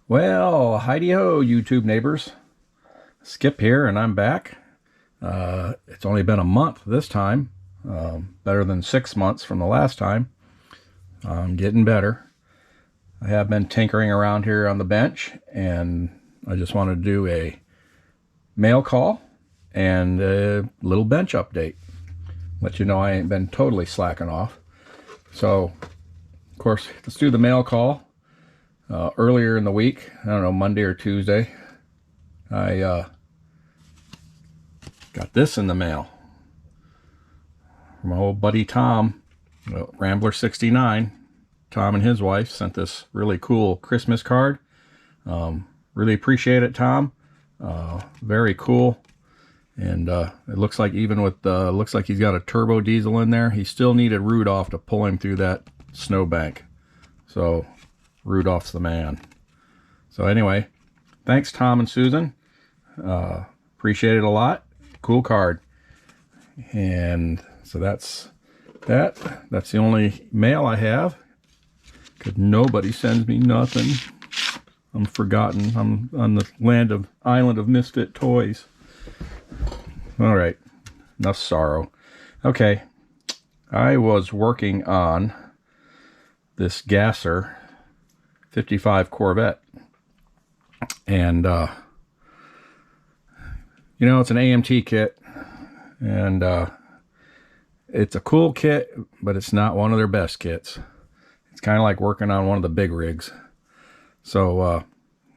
Well, heidi-ho, YouTube neighbors. Skip here, and I'm back. It's only been a month this time. Better than 6 months from the last time. I'm getting better. I have been tinkering around here on the bench, and I just wanted to do a mail call and a little bench update. Let you know I ain't been totally slacking off. So, of course, let's do the mail call. Earlier in the week, I don't know, Monday or Tuesday, I got this in the mail from my old buddy Tom, Rambler 69. Tom and his wife sent this really cool Christmas card. Really appreciate it, Tom. Very cool. And it looks like even with looks like he's got a turbo diesel in there. He still needed Rudolph to pull him through that snowbank. So Rudolph's the man. So anyway, thanks Tom and Susan. Appreciate it a lot. Cool card. And so that's that. That's the only mail I have, because nobody sends me nothing. I'm forgotten. I'm on the island of misfit toys. All right, enough sorrow. Okay, I was working on this Gasser 55 Corvette, and you know, it's an AMT kit, and it's a cool kit, but it's not one of their best kits. It's kind of like working on one of the big rigs. So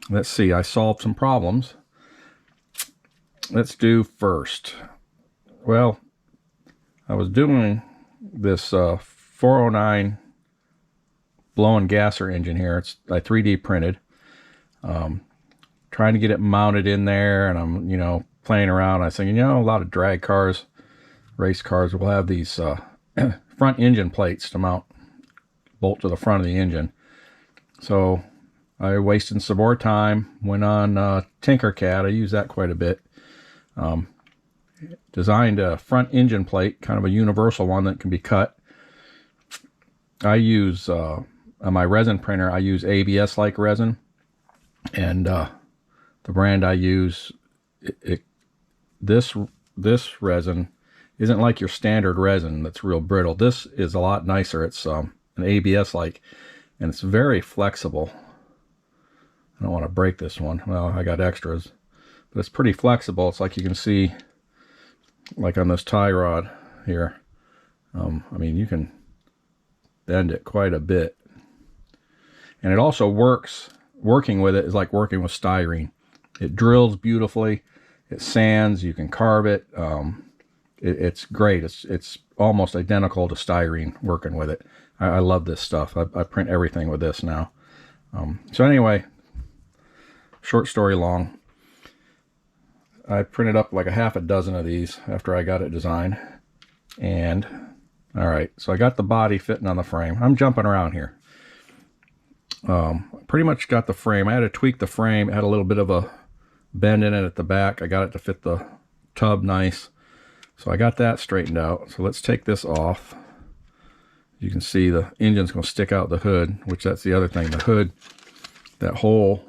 let's see, I solved some problems. Let's do first. Well, I was doing this 409 blown Gasser engine here. I 3D printed. Trying to get it mounted in there, and I'm, you know, playing around. I was thinking, you know, a lot of drag cars, race cars will have these front engine plates to mount, bolt to the front of the engine. So I wasted some more time, went on Tinkercad. I use that quite a bit. Designed a front engine plate, kind of a universal one that can be cut. I use, on my resin printer, I use ABS-like resin. And the brand I use, this resin isn't like your standard resin that's real brittle. This is a lot nicer. It's an ABS-like, and it's very flexible. I don't want to break this one. Well, I got extras, but it's pretty flexible. It's like you can see, like on this tie rod here. I mean, you can bend it quite a bit. And it also works, working with it is like working with styrene. It drills beautifully, it sands, you can carve it. It's great. It's almost identical to styrene working with it. I love this stuff. I print everything with this now. So anyway, short story long, I printed up like a half a dozen of these after I got it designed. And all right, so I got the body fitting on the frame. I'm jumping around here. Pretty much got the frame. I had to tweak the frame. It had a little bit of a bend in it at the back. I got it to fit the tub nice. So I got that straightened out. So let's take this off. You can see the engine's going to stick out the hood, which that's the other thing. The hood, that hole,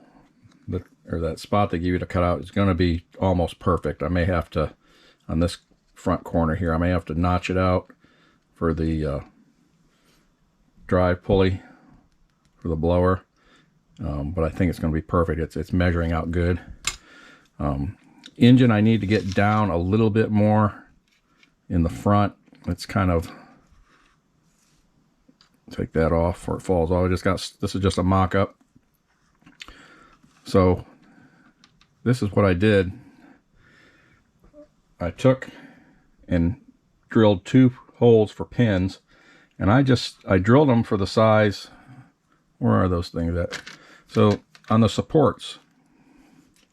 or that spot they give you to cut out, is going to be almost perfect. I may have to, on this front corner here, I may have to notch it out for the drive pulley for the blower. But I think it's going to be perfect. It's measuring out good. Engine, I need to get down a little bit more in the front. It's kind of, take that off before it falls off. This is just a mock-up. So this is what I did. I took and drilled 2 holes for pins, and I drilled them for the size. Where are those things at? So on the supports,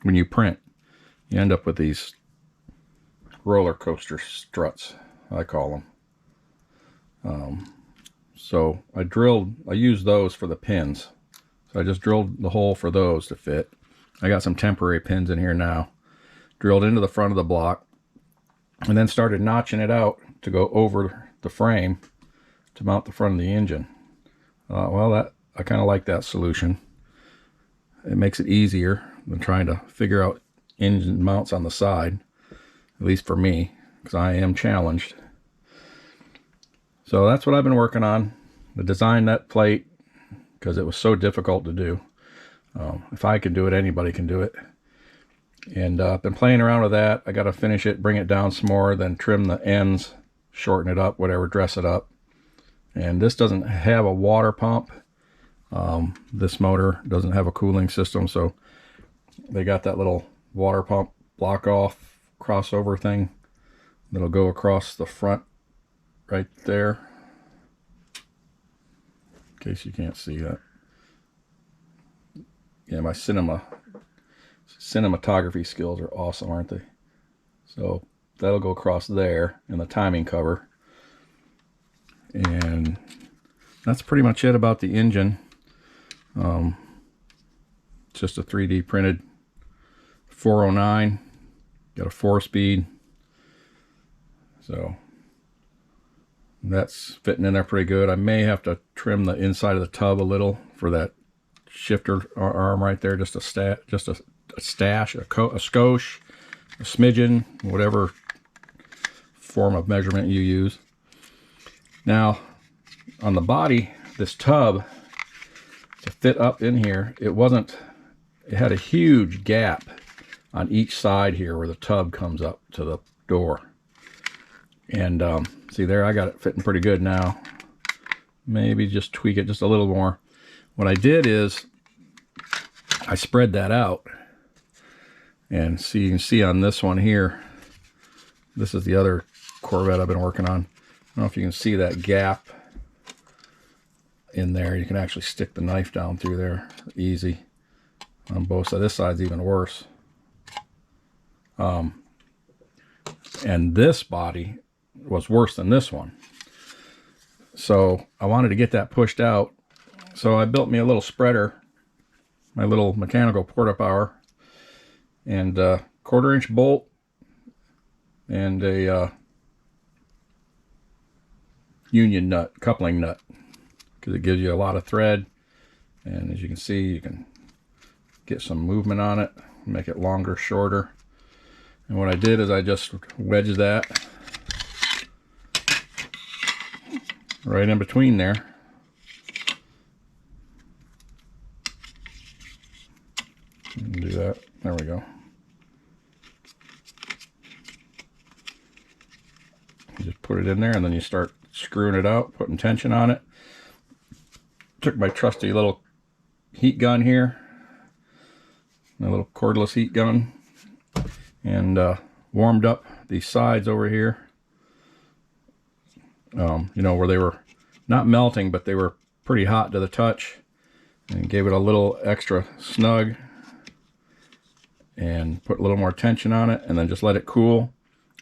when you print, you end up with these roller coaster struts, I call them. So I used those for the pins. So I just drilled the hole for those to fit. I got some temporary pins in here now. Drilled into the front of the block, and then started notching it out to go over the frame to mount the front of the engine. Well, I kind of like that solution. It makes it easier than trying to figure out engine mounts on the side, at least for me, because I am challenged. So that's what I've been working on, the design that plate, because it was so difficult to do. If I can do it, anybody can do it. And I've been playing around with that. I got to finish it, bring it down some more, then trim the ends, shorten it up, whatever, dress it up. And this doesn't have a water pump. This motor doesn't have a cooling system, so they got that little water pump block off crossover thing that'll go across the front right there, in case you can't see that. Yeah, my cinematography skills are awesome, aren't they? So that'll go across there in the timing cover. And that's pretty much it about the engine. Just a 3D printed 409, got a 4-speed, so that's fitting in there pretty good. I may have to trim the inside of the tub a little for that shifter arm right there, just a skosh, a smidgen, whatever form of measurement you use. Now on the body, this tub, to fit up in here, it had a huge gap on each side here where the tub comes up to the door. And see there, I got it fitting pretty good now. Maybe just tweak it just a little more. What I did is I spread that out, and see, you can see on this one here, this is the other Corvette I've been working on. I don't know if you can see that gap in there. You can actually stick the knife down through there easy on both sides. This side's even worse. And this body was worse than this one. So I wanted to get that pushed out. So I built me a little spreader, my little mechanical porta-power, and a 1/4-inch bolt, and a union nut, coupling nut, because it gives you a lot of thread. And as you can see, you can get some movement on it, make it longer, shorter. And what I did is I just wedged that right in between there. Do that. There we go. You just put it in there, and then you start screwing it out, putting tension on it. Took my trusty little heat gun here, my little cordless heat gun, and warmed up these sides over here. You know, where they were not melting, but they were pretty hot to the touch, and gave it a little extra snug, and put a little more tension on it, and then just let it cool.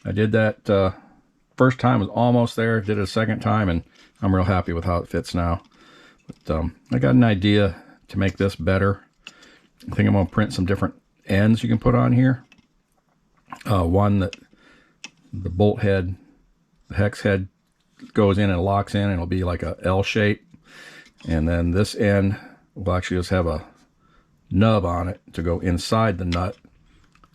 I did that first time, was almost there, did it a second time, and I'm real happy with how it fits now. But I got an idea to make this better. I think I'm going to print some different ends you can put on here. One that the bolt head, the hex head goes in and locks in, and it'll be like a L shape. And then this end will actually just have a nub on it to go inside the nut.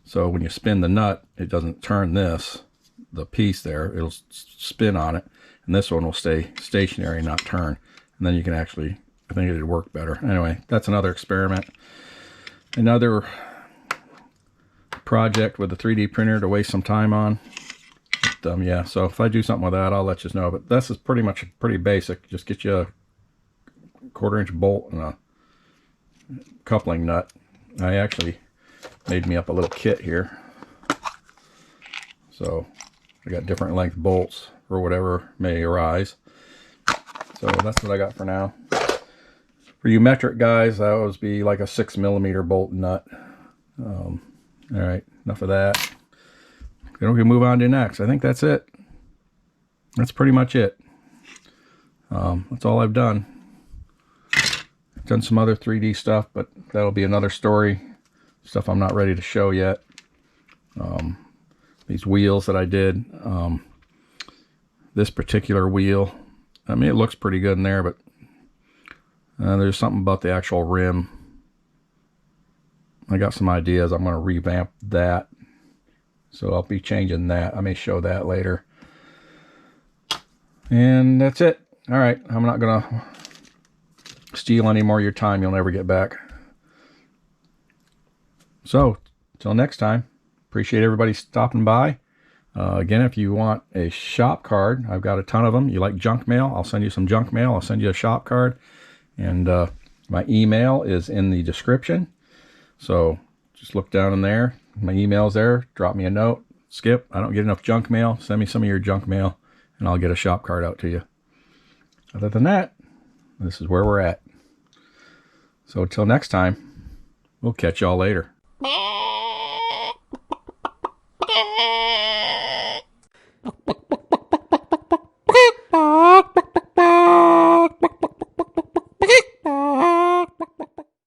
So when you spin the nut, it doesn't turn the piece there. It'll spin on it. And this one will stay stationary, not turn. And then you can actually, I think it'd work better. Anyway, that's another experiment. Another project with a 3D printer to waste some time on. But, yeah, so if I do something with that, I'll let you know. But this is pretty much pretty basic. Just get you a 1/4-inch bolt and a coupling nut. I actually made me up a little kit here. So I got different length bolts for whatever may arise. So that's what I got for now. For you metric guys, that would be like a 6mm bolt nut. All right, enough of that. Then we can move on to next. I think that's it. That's pretty much it. That's all I've done. I've done some other 3D stuff, but that'll be another story. Stuff I'm not ready to show yet. These wheels that I did. This particular wheel, I mean, it looks pretty good in there, but There's something about the actual rim. I got some ideas. I'm going to revamp that. So I'll be changing that. I may show that later. And that's it. All right. I'm not going to steal any more of your time. You'll never get back. So, till next time. Appreciate everybody stopping by. Again, if you want a shop card, I've got a ton of them. You like junk mail? I'll send you some junk mail. I'll send you a shop card. And my email is in the description. So just look down in there. My email's there. Drop me a note. Skip, I don't get enough junk mail. Send me some of your junk mail, and I'll get a shop card out to you. Other than that, this is where we're at. So until next time, we'll catch y'all later.